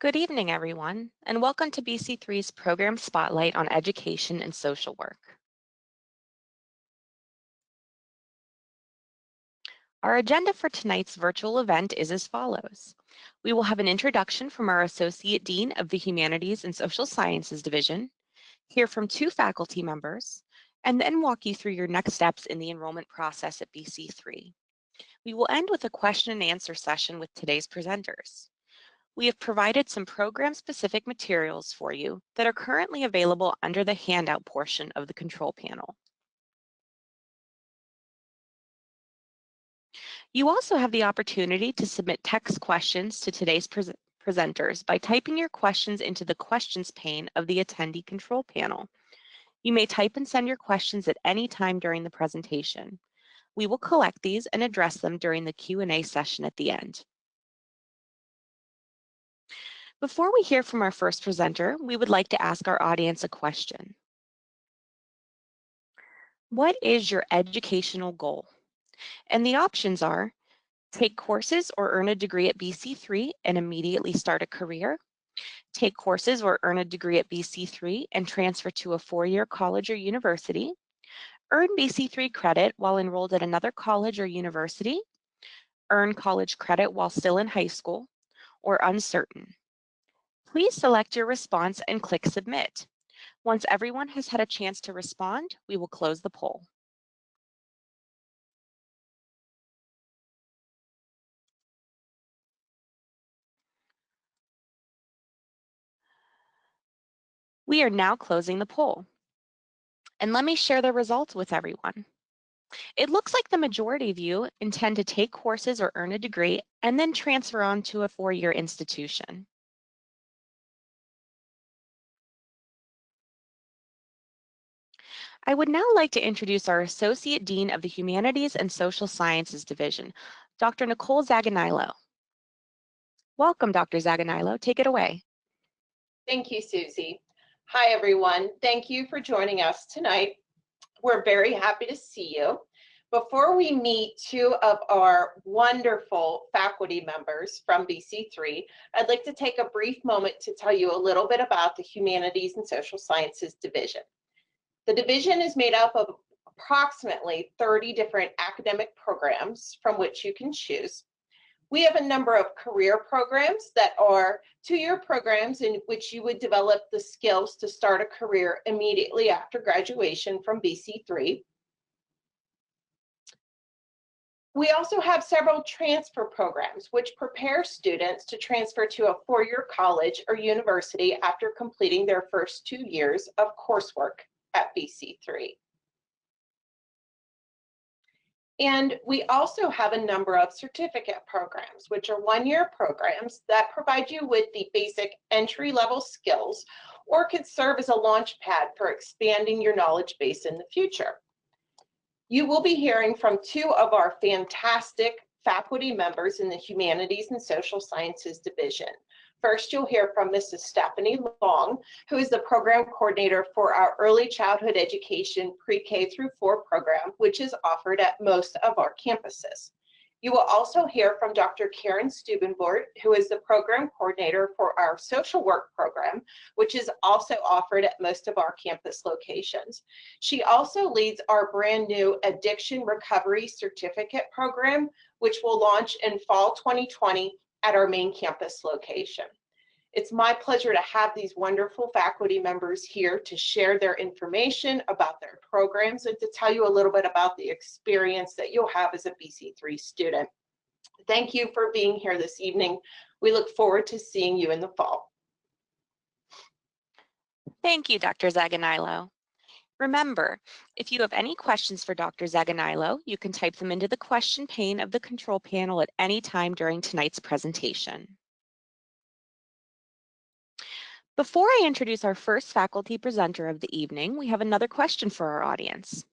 Good evening, everyone, and welcome to BC3's Program Spotlight on Education and Social Work. Our agenda for tonight's virtual event is as follows. We will have an introduction from our Associate Dean of the Humanities and Social Sciences Division, hear from two faculty members, and then walk you through your next steps in the enrollment process at BC3. We will end with a question and answer session with today's presenters. We have provided some program-specific materials for you that are currently available under the handout portion of the control panel. You also have the opportunity to submit text questions to today's presenters by typing your questions into the questions pane of the attendee control panel. You may type and send your questions at any time during the presentation. We will collect these and address them during the Q&A session at the end. Before we hear from our first presenter, we would like to ask our audience a question. What is your educational goal? And the options are take courses or earn a degree at BC3 and immediately start a career, take courses or earn a degree at BC3 and transfer to a four-year college or university, earn BC3 credit while enrolled at another college or university, earn college credit while still in high school, or uncertain. Please select your response and click Submit. Once everyone has had a chance to respond, we will close the poll. We are now closing the poll. And let me share the results with everyone. It looks like the majority of you intend to take courses or earn a degree and then transfer on to a four-year institution. I would now like to introduce our Associate Dean of the Humanities and Social Sciences Division, Dr. Nicole Zaganilo. Welcome, Dr. Zaganilo. Take it away. Thank you, Susie. Hi, everyone. Thank you for joining us tonight. We're very happy to see you. Before we meet two of our wonderful faculty members from BC3, I'd like to take a brief moment to tell you a little bit about the Humanities and Social Sciences Division. The division is made up of approximately 30 different academic programs from which you can choose. We have a number of career programs that are two-year programs in which you would develop the skills to start a career immediately after graduation from BC3. We also have several transfer programs which prepare students to transfer to a four-year college or university after completing their first 2 years of coursework at BC3. And we also have a number of certificate programs, which are one-year programs that provide you with the basic entry-level skills or could serve as a launch pad for expanding your knowledge base in the future. You will be hearing from two of our fantastic faculty members in the Humanities and Social Sciences Division. First, you'll hear from Mrs. Stephanie Long, who is the program coordinator for our early childhood education pre-K through 4 program, which is offered at most of our campuses. You will also hear from Dr. Karen Stubenbort, who is the program coordinator for our social work program, which is also offered at most of our campus locations. She also leads our brand new Addiction Recovery Certificate program, which will launch in fall 2020 at our main campus location. It's my pleasure to have these wonderful faculty members here to share their information about their programs and to tell you a little bit about the experience that you'll have as a BC3 student. Thank you for being here this evening. We look forward to seeing you in the fall. Thank you, Dr. Zaganilo. Remember, if you have any questions for Dr. Zaganilo, you can type them into the question pane of the control panel at any time during tonight's presentation. Before I introduce our first faculty presenter of the evening, we have another question for our audience.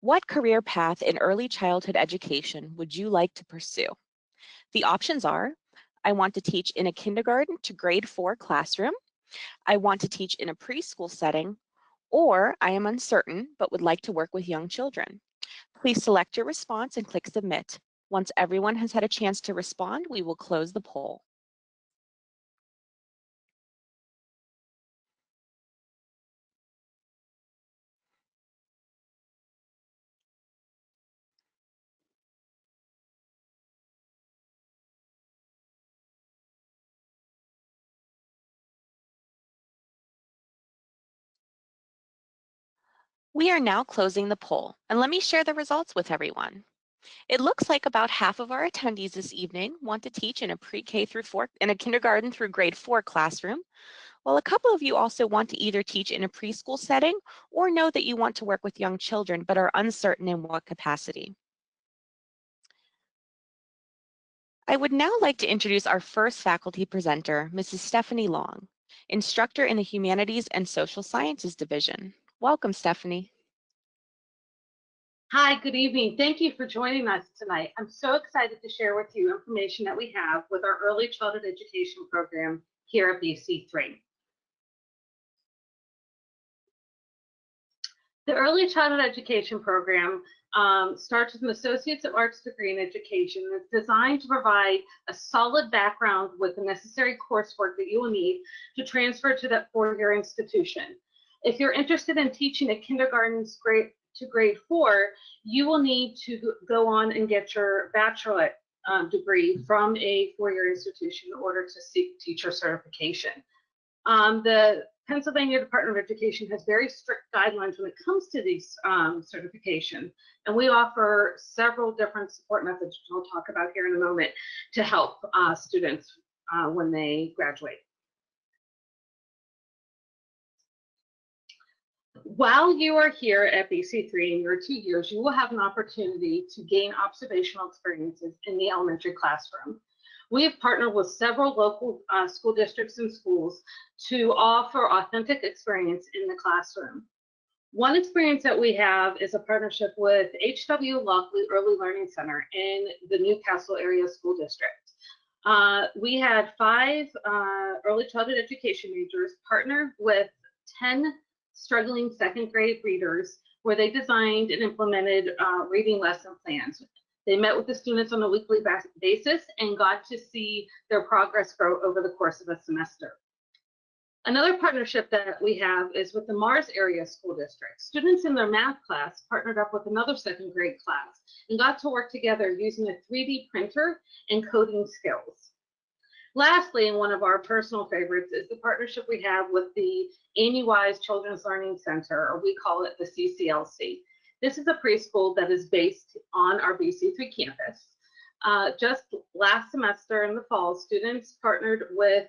What career path in early childhood education would you like to pursue? The options are, I want to teach in a kindergarten to grade 4 classroom, I want to teach in a preschool setting, or I am uncertain but would like to work with young children. Please select your response and click Submit. Once everyone has had a chance to respond, we will close the poll. We are now closing the poll, and let me share the results with everyone. It looks like about half of our attendees this evening want to teach in a pre-K through 4, in a kindergarten through grade 4 classroom, while a couple of you also want to either teach in a preschool setting or know that you want to work with young children but are uncertain in what capacity. I would now like to introduce our first faculty presenter, Mrs. Stephanie Long, instructor in the Humanities and Social Sciences Division. Welcome, Stephanie. Hi, good evening. Thank you for joining us tonight. I'm so excited to share with you information that we have with our early childhood education program here at BC3. The early childhood education program starts with an Associate's of Arts degree in education. It's designed to provide a solid background with the necessary coursework that you will need to transfer to that four-year institution. If you're interested in teaching at kindergarten to grade 4, you will need to go on and get your bachelorette degree from a four-year institution in order to seek teacher certification. The Pennsylvania Department of Education has very strict guidelines when it comes to these certification, and we offer several different support methods, which I'll talk about here in a moment, to help students when they graduate. While you are here at BC3 in your 2 years, you will have an opportunity to gain observational experiences in the elementary classroom. We have partnered with several local school districts and schools to offer authentic experience in the classroom. One experience that we have is a partnership with H.W. Lockley Early Learning Center in the Newcastle area school district. We had 5 early childhood education majors partner with 10 struggling second grade readers, where they designed and implemented reading lesson plans. They met with the students on a weekly basis and got to see their progress grow over the course of a semester. Another partnership that we have is with the Mars area school district. Students in their math class partnered up with another second grade class and got to work together using a 3D printer and coding skills. Lastly, and one of our personal favorites, is the partnership we have with the Amy Wise Children's Learning Center, or we call it the CCLC. This is a preschool that is based on our BC3 campus. Just last semester in the fall, students partnered with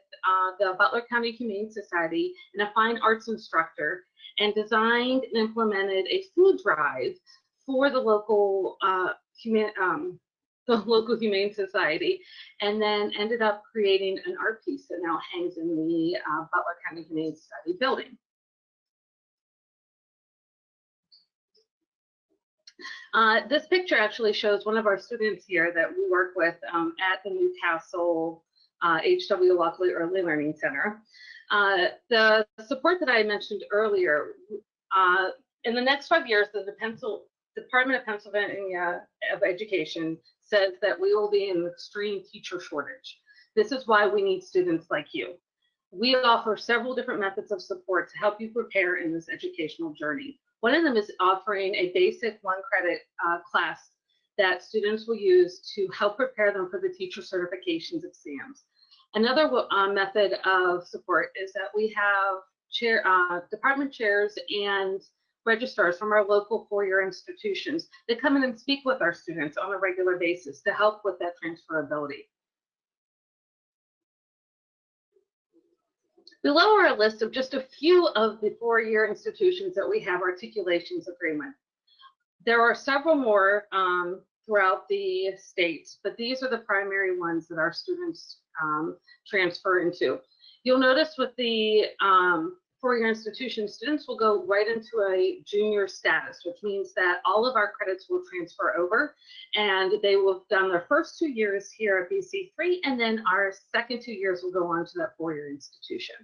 the Butler County Humane Society and a fine arts instructor and designed and implemented a food drive for the local Humane Society, and then ended up creating an art piece that now hangs in the Butler County Humane Society building. This picture actually shows one of our students here that we work with at the Newcastle H.W. Lockley Early Learning Center. The support that I mentioned earlier, in the next 5 years, the Department of Pennsylvania of Education says that we will be in an extreme teacher shortage. This is why we need students like you. We offer several different methods of support to help you prepare in this educational journey. One of them is offering a basic 1-credit class that students will use to help prepare them for the teacher certifications exams. Another method of support is that we have department chairs and registrars from our local four-year institutions that come in and speak with our students on a regular basis to help with that transferability. Below are a list of just a few of the four-year institutions that we have articulations agreement. There are several more throughout the states, but these are the primary ones that our students transfer into. You'll notice with the four-year institution, students will go right into a junior status, which means that all of our credits will transfer over, and they will have done their first 2 years here at BC3, and then our second 2 years will go on to that four-year institution.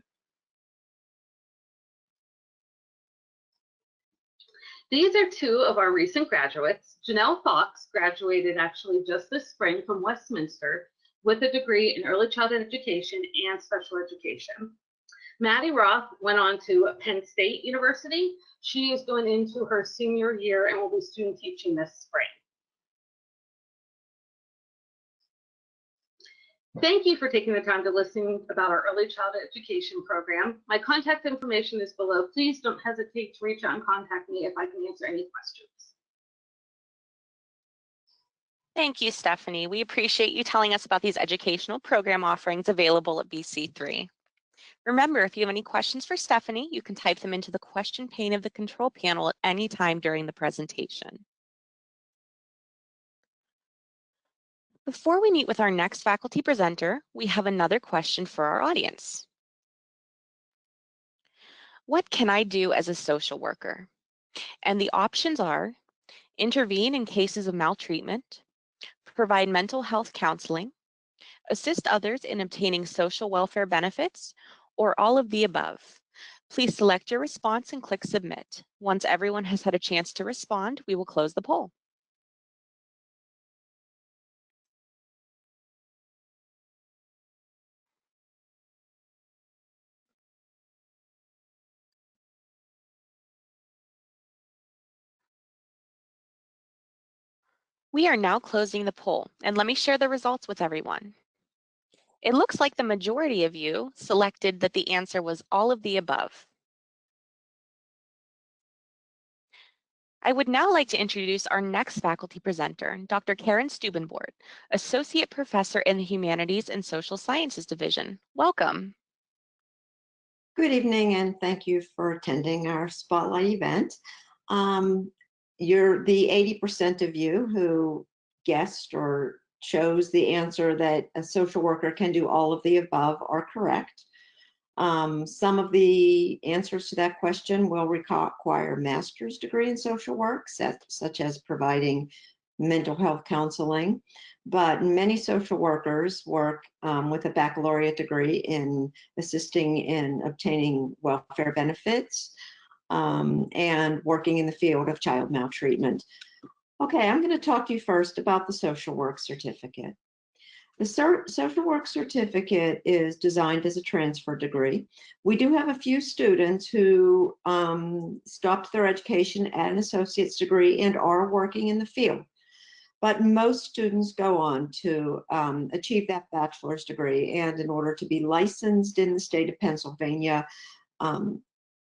These are 2 of our recent graduates. Janelle Fox graduated actually just this spring from Westminster with a degree in early childhood education and special education. Maddie Roth went on to Penn State University. She is going into her senior year and will be student teaching this spring. Thank you for taking the time to listen about our early childhood education program. My contact information is below. Please don't hesitate to reach out and contact me if I can answer any questions. Thank you, Stephanie. We appreciate you telling us about these educational program offerings available at BC3. Remember, if you have any questions for Stephanie, you can type them into the question pane of the control panel at any time during the presentation. Before we meet with our next faculty presenter, we have another question for our audience. What can I do as a social worker? And the options are intervene in cases of maltreatment, provide mental health counseling, assist others in obtaining social welfare benefits, or all of the above. Please select your response and click submit. Once everyone has had a chance to respond, we will close the poll. We are now closing the poll, and let me share the results with everyone. It looks like the majority of you selected that the answer was all of the above. I would now like to introduce our next faculty presenter, Dr. Karen Stubenbord, Associate Professor in the Humanities and Social Sciences Division. Welcome. Good evening, and thank you for attending our Spotlight event. You're the 80% of you who guessed or chose the answer that a social worker can do all of the above are correct. Some of the answers to that question will require a master's degree in social work, such as providing mental health counseling, but many social workers work with a baccalaureate degree in assisting in obtaining welfare benefits and working in the field of child maltreatment. Okay, I'm going to talk to you first about the social work certificate. The social work certificate is designed as a transfer degree. We do have a few students who stopped their education at an associate's degree and are working in the field. But most students go on to achieve that bachelor's degree. And in order to be licensed in the state of Pennsylvania,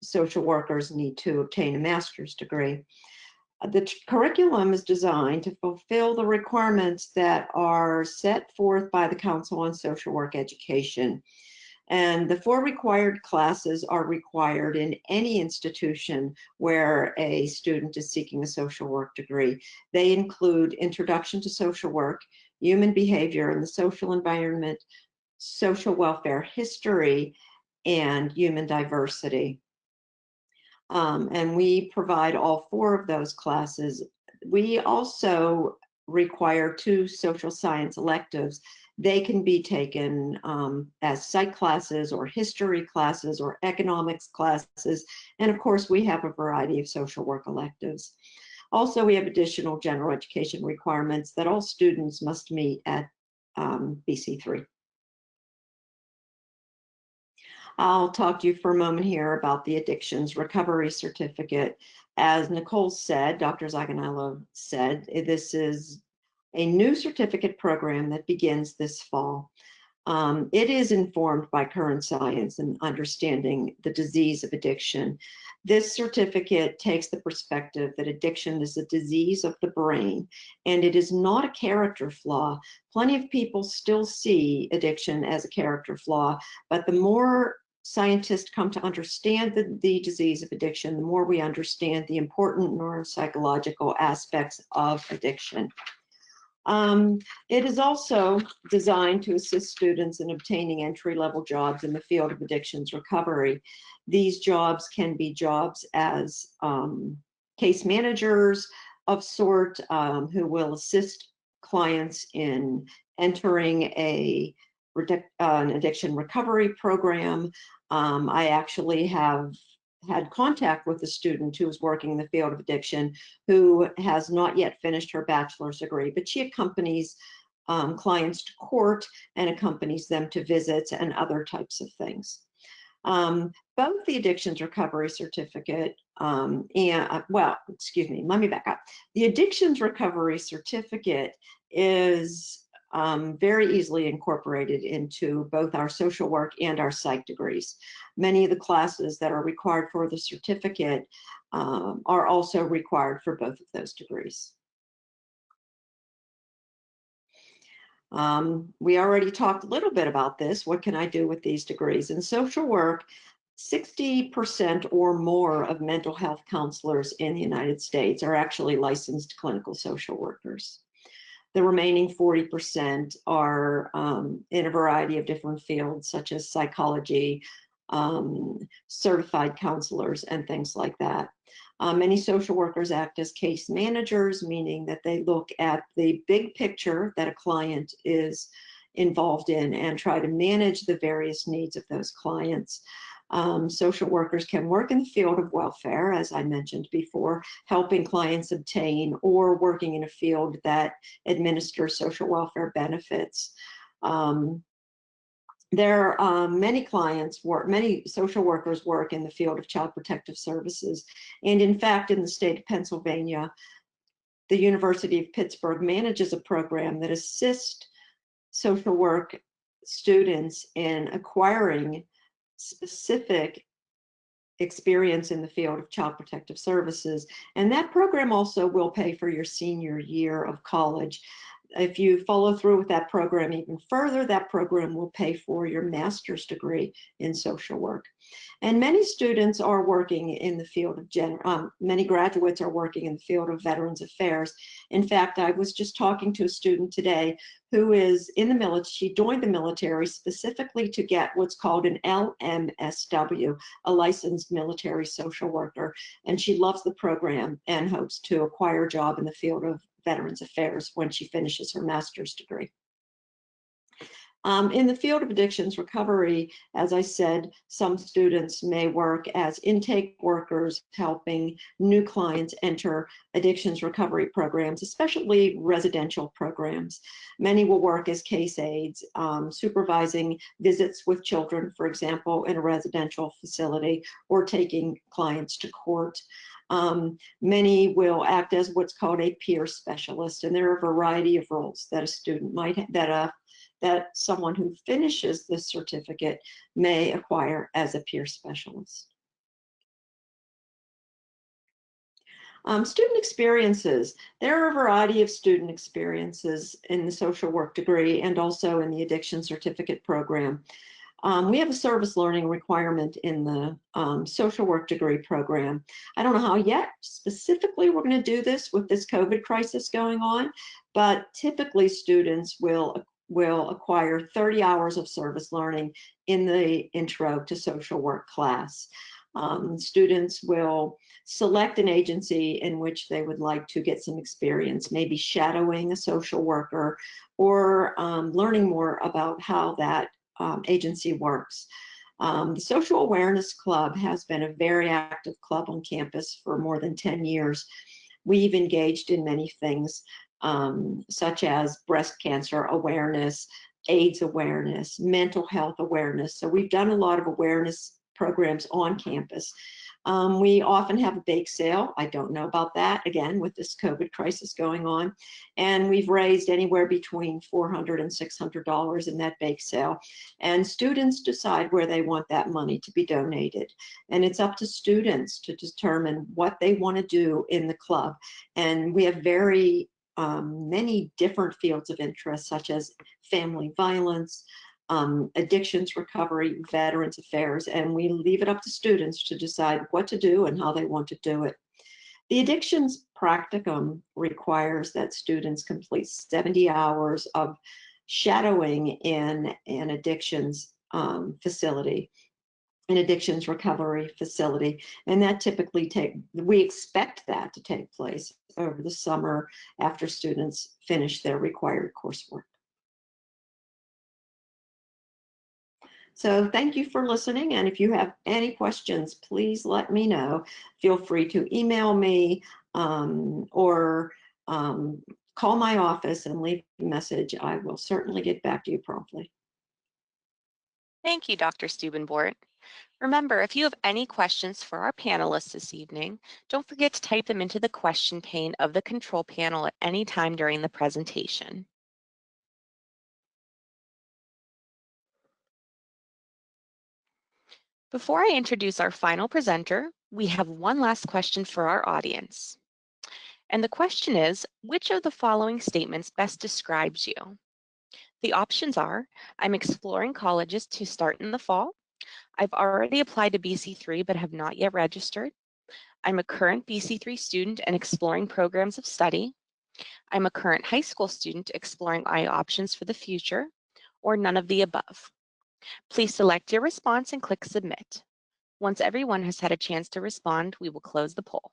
social workers need to obtain a master's degree. The curriculum is designed to fulfill the requirements that are set forth by the Council on Social Work Education. And the 4 required classes are required in any institution where a student is seeking a social work degree. They include Introduction to Social Work, Human Behavior and the Social Environment, Social Welfare History, and Human Diversity. And we provide all 4 of those classes. We also require 2 social science electives. They can be taken as psych classes or history classes or economics classes. And of course, we have a variety of social work electives. Also, we have additional general education requirements that all students must meet at BC3. I'll talk to you for a moment here about the Addictions Recovery Certificate. As Nicole said, Dr. Zaganello said, this is a new certificate program that begins this fall. It is informed by current science and understanding the disease of addiction. This certificate takes the perspective that addiction is a disease of the brain, and it is not a character flaw. Plenty of people still see addiction as a character flaw, but the more scientists come to understand the disease of addiction, the more we understand the important neuropsychological aspects of addiction. It is also designed to assist students in obtaining entry-level jobs in the field of addictions recovery. These jobs can be jobs as case managers of sort who will assist clients in entering an addiction recovery program. I actually have had contact with a student who is working in the field of addiction who has not yet finished her bachelor's degree, but she accompanies clients to court and accompanies them to visits and other types of things. Both the Addictions Recovery Certificate excuse me, let me back up. The Addictions Recovery Certificate is very easily incorporated into both our social work and our psych degrees. Many of the classes that are required for the certificate are also required for both of those degrees. We already talked a little bit about this. What can I do with these degrees? In social work, 60% or more of mental health counselors in the United States are actually licensed clinical social workers. The remaining 40% are in a variety of different fields, such as psychology, certified counselors, and things like that. Many social workers act as case managers, meaning that they look at the big picture that a client is involved in and try to manage the various needs of those clients. Social workers can work in the field of welfare, as I mentioned before, helping clients obtain or working in a field that administers social welfare benefits. Many social workers work in the field of child protective services. And in fact, in the state of Pennsylvania, the University of Pittsburgh manages a program that assists social work students in acquiring specific experience in the field of child protective services. And that program also will pay for your senior year of college. If you follow through with that program even further, that program will pay for your master's degree in social work. And many students are working in the field of many graduates are working in the field of Veterans Affairs. In fact, I was just talking to a student today who is in the military. She joined the military specifically to get what's called an LMSW, a licensed military social worker. And she loves the program and hopes to acquire a job in the field of Veterans Affairs when she finishes her master's degree. In the field of addictions recovery, as I said, some students may work as intake workers, helping new clients enter addictions recovery programs, especially residential programs. Many will work as case aides, supervising visits with children, for example, in a residential facility, or taking clients to court. Many will act as what's called a peer specialist, and there are a variety of roles that a student might that someone who finishes this certificate may acquire as a peer specialist. Student experiences. There are a variety of student experiences in the social work degree and also in the addiction certificate program. We have a service learning requirement in the social work degree program. I don't know how yet specifically we're going to do this with this COVID crisis going on, but typically students will acquire 30 hours of service learning in the intro to social work class. Students will select an agency in which they would like to get some experience, maybe shadowing a social worker or learning more about how that agency works. The Social Awareness Club has been a very active club on campus for more than 10 years. We've engaged in many things, such as breast cancer awareness, AIDS awareness, mental health awareness. So we've done a lot of awareness programs on campus. We often have a bake sale. I don't know about that, again, with this COVID crisis going on. And we've raised anywhere between $400 and $600 in that bake sale. And students decide where they want that money to be donated. And it's up to students to determine what they want to do in the club. And we have many different fields of interest, such as family violence, addictions recovery, Veterans Affairs, and we leave it up to students to decide what to do and how they want to do it. The addictions practicum requires that students complete 70 hours of shadowing in an addictions facility, an addictions recovery facility, and that typically we expect that to take place over the summer after students finish their required coursework. So thank you for listening, and if you have any questions, please let me know. Feel free to email me or call my office and leave a message. I will certainly get back to you promptly. Thank you, Dr. Stubenbort. Remember, if you have any questions for our panelists this evening, don't forget to type them into the question pane of the control panel at any time during the presentation. Before I introduce our final presenter, we have one last question for our audience. And the question is, which of the following statements best describes you? The options are, I'm exploring colleges to start in the fall. I've already applied to BC3 but have not yet registered. I'm a current BC3 student and exploring programs of study. I'm a current high school student exploring options for the future, or none of the above. Please select your response and click Submit. Once everyone has had a chance to respond, we will close the poll.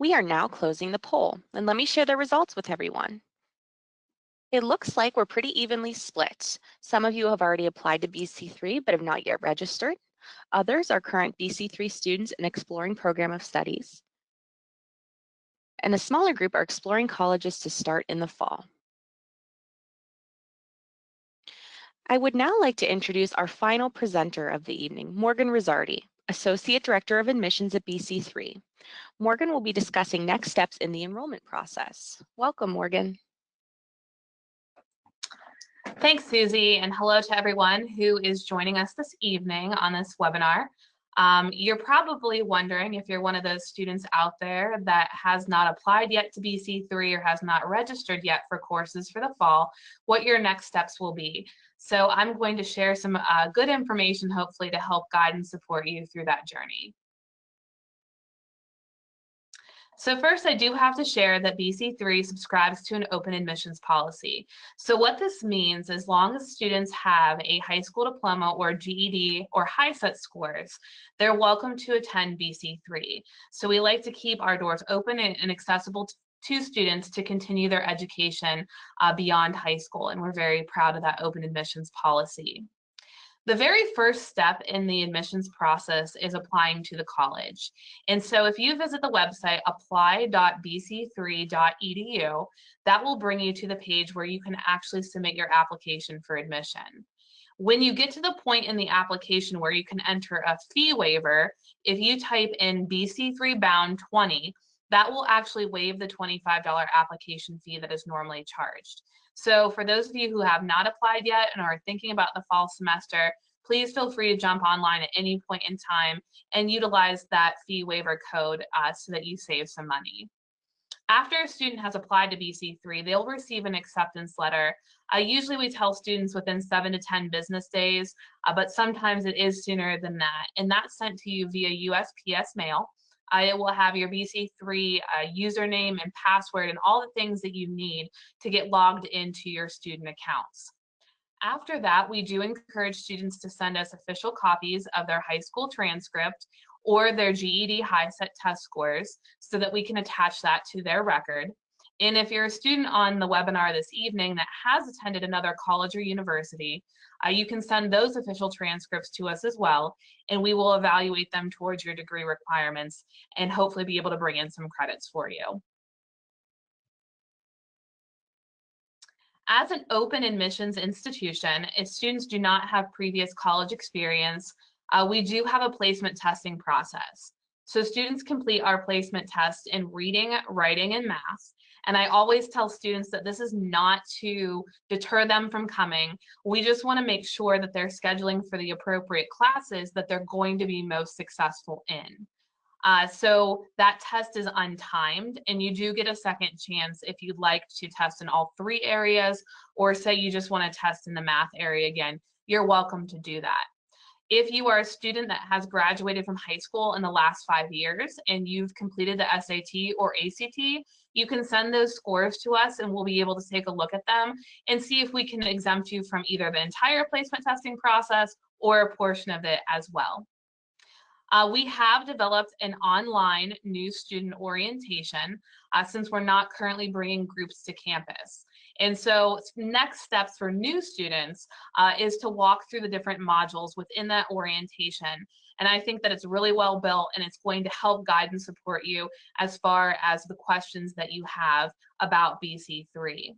We are now closing the poll, and let me share the results with everyone. It looks like we're pretty evenly split. Some of you have already applied to BC3 but have not yet registered. Others are current BC3 students and exploring program of studies. And a smaller group are exploring colleges to start in the fall. I would now like to introduce our final presenter of the evening, Morgan Rizzardi, Associate Director of Admissions at BC3. Morgan will be discussing next steps in the enrollment process. Welcome, Morgan. Thanks, Susie, and hello to everyone who is joining us this evening on this webinar. You're probably wondering if you're one of those students out there that has not applied yet to BC3 or has not registered yet for courses for the fall, what your next steps will be. So I'm going to share some good information, hopefully, to help guide and support you through that journey. So first, I do have to share that BC3 subscribes to an open admissions policy. So what this means, as long as students have a high school diploma or GED or HiSET scores, they're welcome to attend BC3. So we like to keep our doors open and accessible to students to continue their education beyond high school, and we're very proud of that open admissions policy. The very first step in the admissions process is applying to the college. And so if you visit the website apply.bc3.edu, that will bring you to the page where you can actually submit your application for admission. When you get to the point in the application where you can enter a fee waiver, if you type in BC3 bound 20, that will actually waive the $25 application fee that is normally charged. So for those of you who have not applied yet and are thinking about the fall semester, please feel free to jump online at any point in time and utilize that fee waiver code so that you save some money. After a student has applied to BC3, they'll receive an acceptance letter. Usually we tell students within 7 to 10 business days, but sometimes it is sooner than that. And that's sent to you via USPS mail. It will have your BC3 username and password and all the things that you need to get logged into your student accounts. After that, we do encourage students to send us official copies of their high school transcript or their GED HiSET test scores so that we can attach that to their record. And if you're a student on the webinar this evening that has attended another college or university, you can send those official transcripts to us as well, and we will evaluate them towards your degree requirements and hopefully be able to bring in some credits for you. As an open admissions institution, if students do not have previous college experience, we do have a placement testing process. So students complete our placement test in reading, writing, and math. And I always tell students that this is not to deter them from coming. We just want to make sure that they're scheduling for the appropriate classes that they're going to be most successful in. So that test is untimed, and you do get a second chance if you'd like to test in all 3 areas, or say you just want to test in the math area again, you're welcome to do that. If you are a student that has graduated from high school in the last 5 years and you've completed the SAT or ACT, you can send those scores to us and we'll be able to take a look at them and see if we can exempt you from either the entire placement testing process or a portion of it as well. We have developed an online new student orientation since we're not currently bringing groups to campus. And so next steps for new students is to walk through the different modules within that orientation. And I think that it's really well built and it's going to help guide and support you as far as the questions that you have about BC3.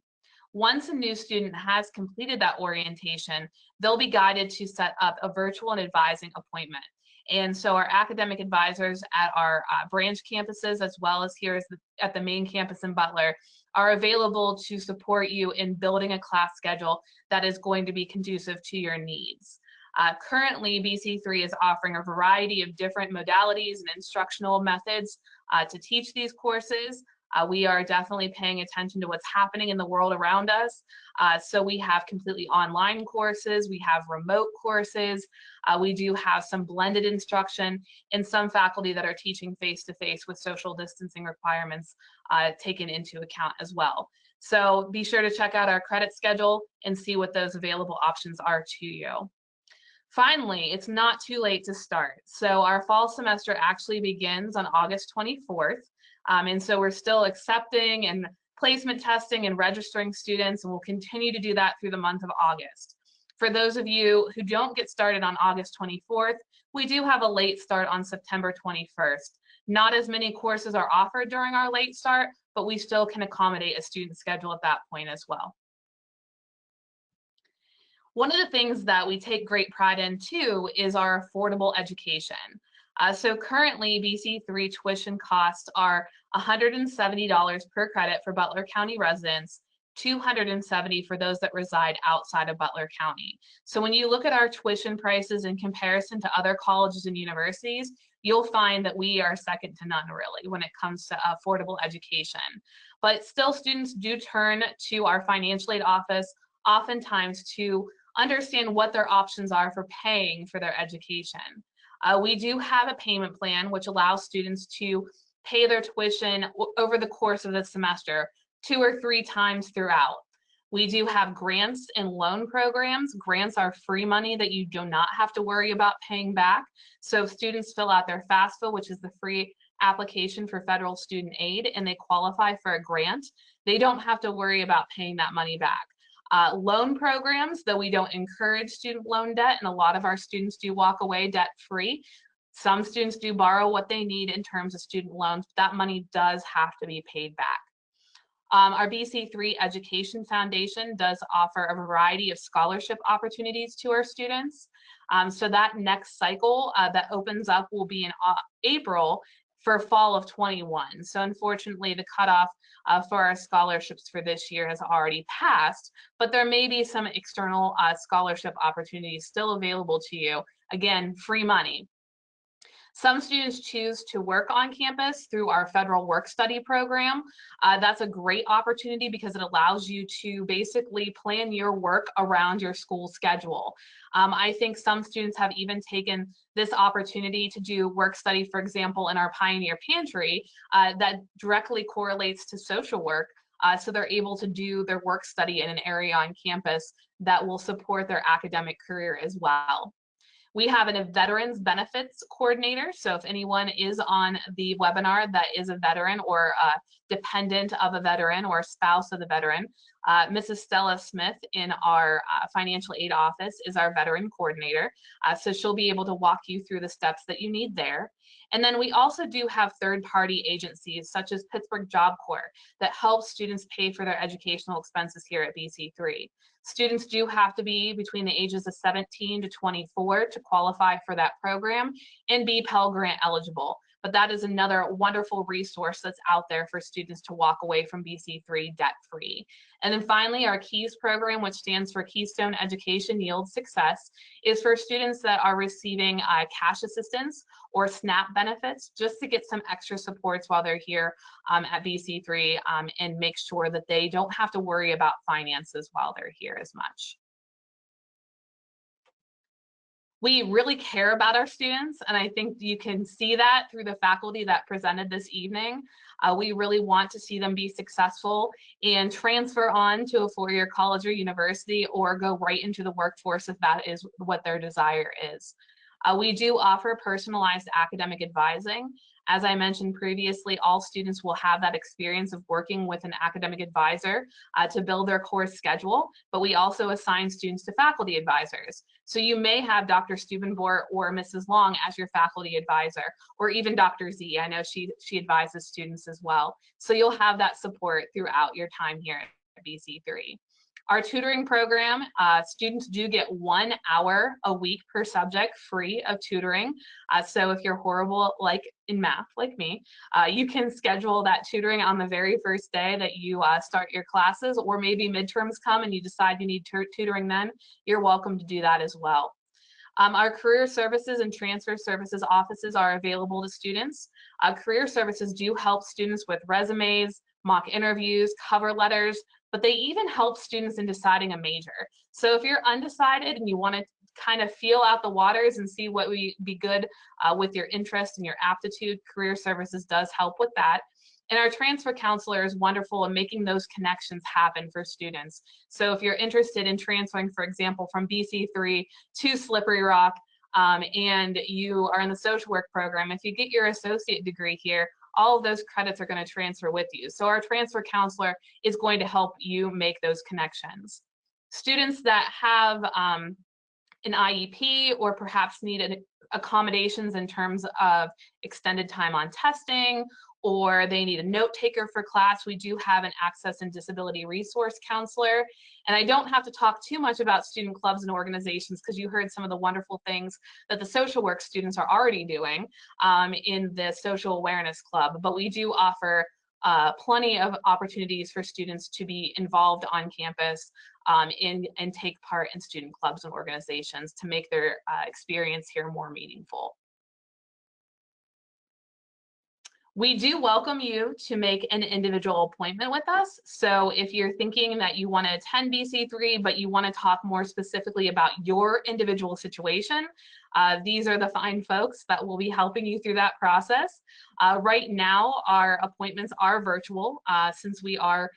Once a new student has completed that orientation, they'll be guided to set up a virtual and advising appointment. And so our academic advisors at our branch campuses, as well as here at the main campus in Butler, are available to support you in building a class schedule that is going to be conducive to your needs. Currently, BC3 is offering a variety of different modalities and instructional methods to teach these courses. We are definitely paying attention to what's happening in the world around us. So we have completely online courses, we have remote courses, we do have some blended instruction, and some faculty that are teaching face-to-face with social distancing requirements taken into account as well. So be sure to check out our credit schedule and see what those available options are to you. Finally, it's not too late to start. So our fall semester actually begins on August 24th. And so we're still accepting and placement testing and registering students, and we'll continue to do that through the month of August. For those of you who don't get started on August 24th, we do have a late start on September 21st. Not as many courses are offered during our late start, but we still can accommodate a student schedule at that point as well. One of the things that we take great pride in too is our affordable education. So currently BC3 tuition costs are $170 per credit for Butler County residents, $270 for those that reside outside of Butler County. So when you look at our tuition prices in comparison to other colleges and universities, you'll find that we are second to none really when it comes to affordable education. But still, students do turn to our financial aid office oftentimes to understand what their options are for paying for their education. We do have a payment plan which allows students to pay their tuition over the course of the semester 2 or 3 times throughout. We do have grants and loan programs. Grants are free money that you do not have to worry about paying back. So if students fill out their FAFSA, which is the free application for federal student aid, and they qualify for a grant, they don't have to worry about paying that money back. Loan programs, though we don't encourage student loan debt, and a lot of our students do walk away debt-free. Some students do borrow what they need in terms of student loans, but that money does have to be paid back. Our BC3 Education Foundation does offer a variety of scholarship opportunities to our students. So that next cycle that opens up will be in April for fall of 21. So unfortunately, the cutoff for our scholarships for this year has already passed, but there may be some external scholarship opportunities still available to you. Again, free money. Some students choose to work on campus through our federal work-study program. That's a great opportunity because it allows you to basically plan your work around your school schedule. I think some students have even taken this opportunity to do work-study, for example, in our Pioneer Pantry that directly correlates to social work. So they're able to do their work-study in an area on campus that will support their academic career as well. We have a veterans benefits coordinator. So if anyone is on the webinar that is a veteran or a dependent of a veteran or a spouse of the veteran, Mrs. Stella Smith in our financial aid office is our veteran coordinator. So she'll be able to walk you through the steps that you need there. And then we also do have third-party agencies such as Pittsburgh Job Corps that help students pay for their educational expenses here at BC3. Students do have to be between the ages of 17 to 24 to qualify for that program and be Pell Grant eligible. But that is another wonderful resource that's out there for students to walk away from BC3 debt-free. And then finally, our KEYS program, which stands for Keystone Education Yield Success, is for students that are receiving cash assistance or SNAP benefits just to get some extra supports while they're here at BC3 and make sure that they don't have to worry about finances while they're here as much. We really care about our students, and I think you can see that through the faculty that presented this evening. We really want to see them be successful and transfer on to a four-year college or university or go right into the workforce if that is what their desire is. We do offer personalized academic advising. As I mentioned previously, all students will have that experience of working with an academic advisor to build their course schedule, but we also assign students to faculty advisors. So you may have Dr. Stubenbort or Mrs. Long as your faculty advisor, or even Dr. Z. I know she advises students as well. So you'll have that support throughout your time here at at BC3. Our tutoring program, students do get 1 hour a week per subject free of tutoring. So if you're horrible like in math, like me, you can schedule that tutoring on the very first day that you start your classes, or maybe midterms come and you decide you need tutoring then, you're welcome to do that as well. Our career services and transfer services offices are available to students. Career services do help students with resumes, mock interviews, cover letters, but they even help students in deciding a major. So if you're undecided and you want to kind of feel out the waters and see what would be good with your interest and your aptitude, career services does help with that. And our transfer counselor is wonderful in making those connections happen for students. So if you're interested in transferring, for example, from BC3 to Slippery Rock, and you are in the social work program, if you get your associate degree here, all of those credits are going to transfer with you. So our transfer counselor is going to help you make those connections. Students that have an IEP or perhaps need accommodations in terms of extended time on testing, or they need a note taker for class, we do have an access and disability resource counselor. And I don't have to talk too much about student clubs and organizations because you heard some of the wonderful things that the social work students are already doing in the social awareness club. But we do offer plenty of opportunities for students to be involved on campus and take part in student clubs and organizations to make their experience here more meaningful. We do welcome you to make an individual appointment with us. So if you're thinking that you want to attend BC3, but you want to talk more specifically about your individual situation, these are the fine folks that will be helping you through that process. Right now, our appointments are virtual since we are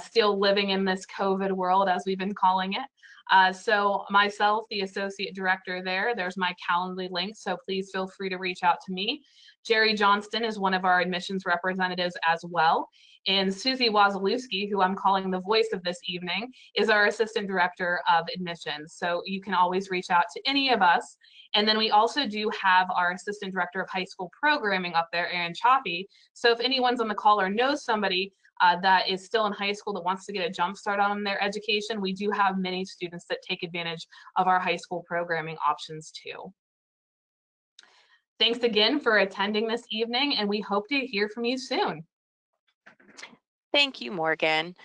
still living in this COVID world, as we've been calling it. So myself, the associate director there's my Calendly link, so please feel free to reach out to me. Jerry Johnston is one of our admissions representatives as well. And Susie Wazalewski, who I'm calling the voice of this evening, is our assistant director of admissions. So you can always reach out to any of us. And then we also do have our assistant director of high school programming up there, Erin Chaffee. So if anyone's on the call or knows somebody that is still in high school that wants to get a jump start on their education, we do have many students that take advantage of our high school programming options too. Thanks again for attending this evening, and we hope to hear from you soon. Thank you, Morgan.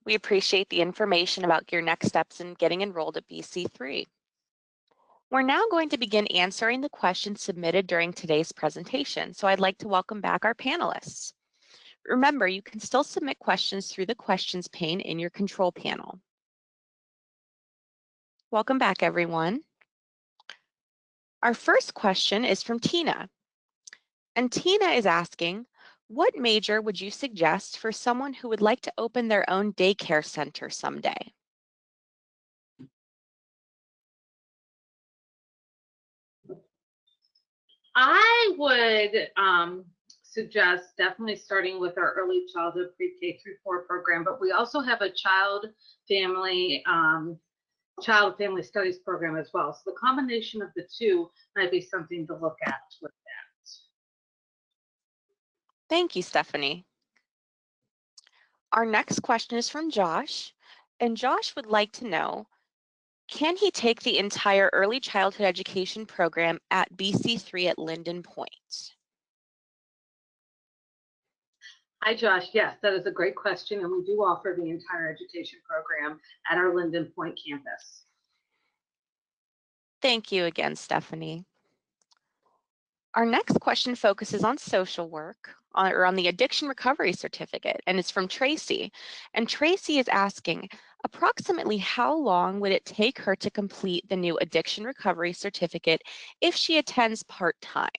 We appreciate the information about your next steps in getting enrolled at BC3. We're now going to begin answering the questions submitted during today's presentation, so I'd like to welcome back our panelists. Remember, you can still submit questions through the questions pane in your control panel. Welcome back, everyone. Our first question is from Tina. And Tina is asking, what major would you suggest for someone who would like to open their own daycare center someday? I would suggest definitely starting with our early childhood pre-K through 4 program, but we also have a child family studies program as well. So the combination of the two might be something to look at with that. Thank you, Stephanie. Our next question is from Josh, and Josh would like to know, can he take the entire early childhood education program at BC3 at Linden Point? Hi, Josh. Yes, that is a great question, and we do offer the entire education program at our Linden Point campus. Thank you again, Stephanie. Our next question focuses on social work, or on the addiction recovery certificate, and it's from Tracy. And Tracy is asking, approximately how long would it take her to complete the new addiction recovery certificate if she attends part-time?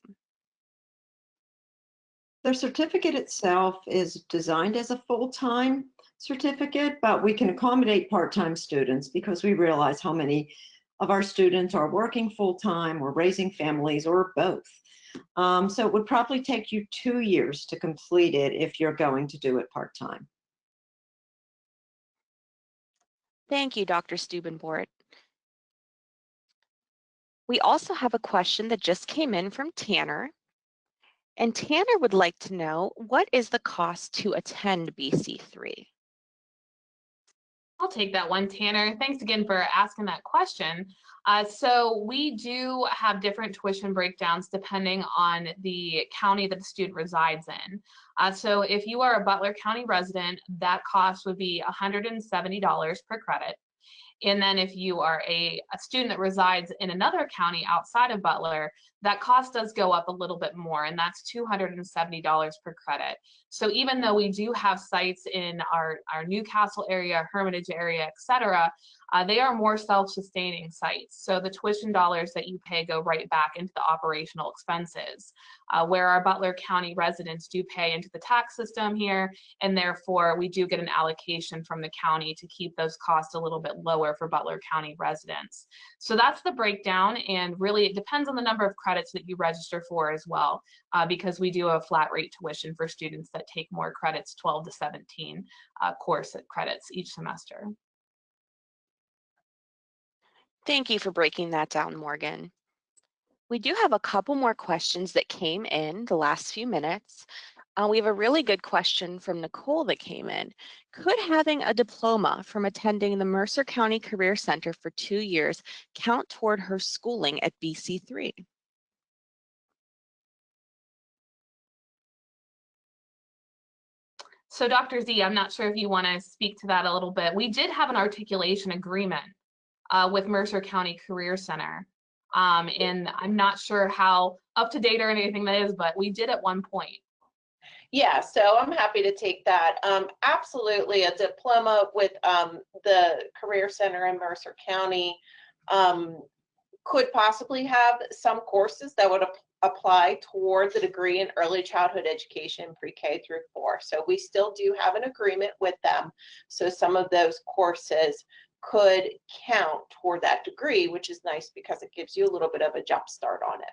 The certificate itself is designed as a full-time certificate, but we can accommodate part-time students because we realize how many of our students are working full-time or raising families or both. So it would probably take you 2 years to complete it if you're going to do it part-time. Thank you, Dr. Stubenbort. We also have a question that just came in from Tanner. And Tanner would like to know, what is the cost to attend BC3? I'll take that one, Tanner. Thanks again for asking that question. So we do have different tuition breakdowns depending on the county that the student resides in. So if you are a Butler County resident, that cost would be $170 per credit. And then if you are a student that resides in another county outside of Butler, that cost does go up a little bit more, and that's $270 per credit. So even though we do have sites in our Newcastle area, Hermitage area, et cetera, they are more self-sustaining sites. So the tuition dollars that you pay go right back into the operational expenses, where our Butler County residents do pay into the tax system here, and therefore we do get an allocation from the county to keep those costs a little bit lower for Butler County residents. So that's the breakdown, and really it depends on the number of credits that you register for as well, because we do have flat rate tuition for students that take more credits, 12 to 17 course credits each semester. Thank you for breaking that down, Morgan. We do have a couple more questions that came in the last few minutes. We have a really good question from Nicole that came in. Could having a diploma from attending the Mercer County Career Center for 2 years count toward her schooling at BC3? So Dr. Z, I'm not sure if you want to speak to that a little bit. We did have an articulation agreement with Mercer County Career Center. And I'm not sure how up to date or anything that is, but we did at one point. Yeah, so I'm happy to take that. Absolutely, a diploma with the Career Center in Mercer County could possibly have some courses that would apply toward the degree in early childhood education, pre-K through 4. So we still do have an agreement with them. So some of those courses could count toward that degree, which is nice because it gives you a little bit of a jump start on it.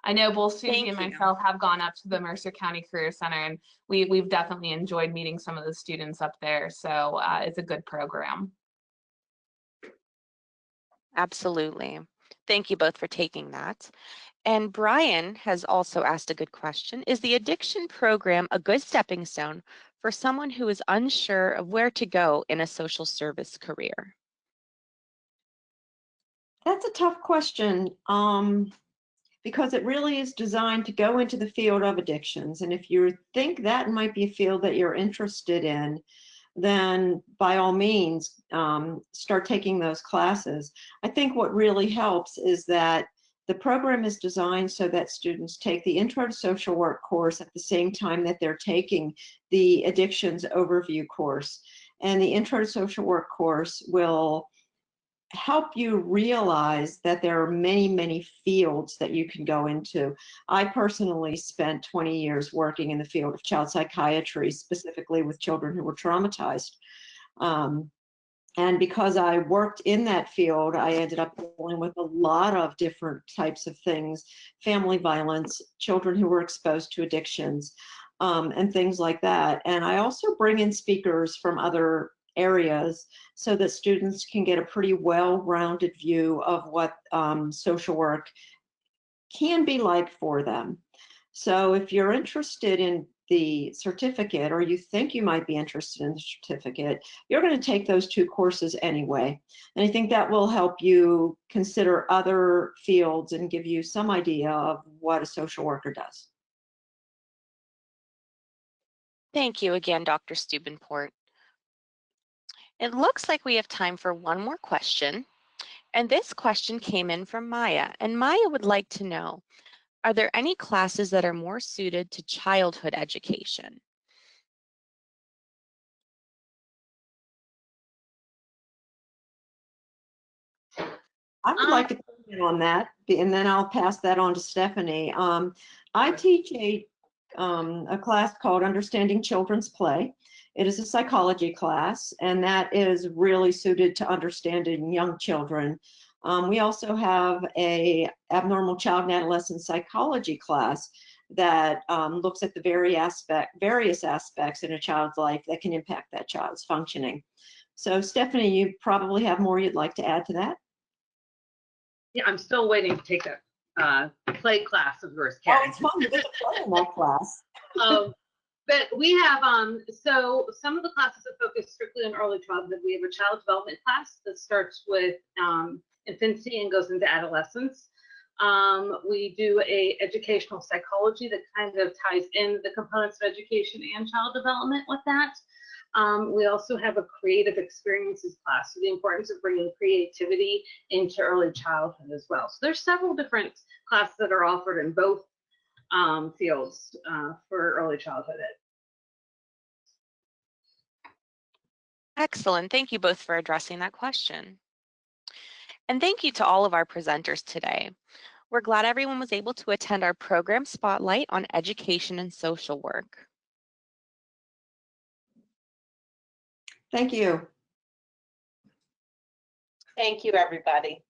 I know both Susie and myself have gone up to the Mercer County Career Center, and we've definitely enjoyed meeting some of the students up there. So it's a good program. Absolutely. Thank you both for taking that. And Brian has also asked a good question. Is the addiction program a good stepping stone for someone who is unsure of where to go in a social service career? That's a tough question because it really is designed to go into the field of addictions. And if you think that might be a field that you're interested in, then by all means, start taking those classes. I think what really helps is that the program is designed so that students take the Intro to Social Work course at the same time that they're taking the Addictions Overview course. And the Intro to Social Work course will help you realize that there are many, many fields that you can go into. I personally spent 20 years working in the field of child psychiatry, specifically with children who were traumatized. And because I worked in that field, I ended up dealing with a lot of different types of things, family violence, children who were exposed to addictions, and things like that. And I also bring in speakers from other areas so that students can get a pretty well-rounded view of what social work can be like for them. So if you're interested in the certificate, or you think you might be interested in the certificate, you're going to take those 2 courses anyway. And I think that will help you consider other fields and give you some idea of what a social worker does. Thank you again, Dr. Steubenport. It looks like we have time for one more question. And this question came in from Maya. And Maya would like to know, are there any classes that are more suited to childhood education? I would like to comment on that, and then I'll pass that on to Stephanie. I teach a class called Understanding Children's Play. It is a psychology class, and that is really suited to understanding young children. We also have a abnormal child and adolescent psychology class that looks at the various aspects in a child's life that can impact that child's functioning. So Stephanie, you probably have more you'd like to add to that? Yeah, I'm still waiting to take a play class of yours, Oh, Karen. it's fun. There's a play in that class. But we have, so some of the classes are focused strictly on early childhood. We have a child development class that starts with infancy and goes into adolescence. We do a educational psychology that kind of ties in the components of education and child development with that. We also have a creative experiences class, so the importance of bringing creativity into early childhood as well. So there's several different classes that are offered in both fields for early childhood ed. Excellent. Thank you both for addressing that question. And thank you to all of our presenters today. We're glad everyone was able to attend our program spotlight on education and social work. Thank you. Thank you, everybody.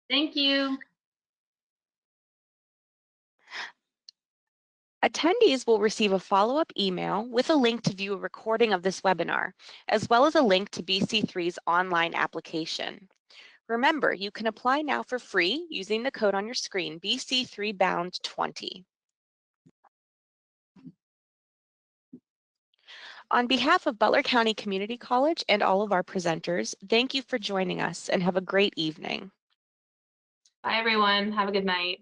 Thank you. Attendees will receive a follow-up email with a link to view a recording of this webinar, as well as a link to BC3's online application. Remember, you can apply now for free using the code on your screen, BC3Bound20. On behalf of Butler County Community College and all of our presenters, thank you for joining us and have a great evening. Bye, everyone. Have a good night.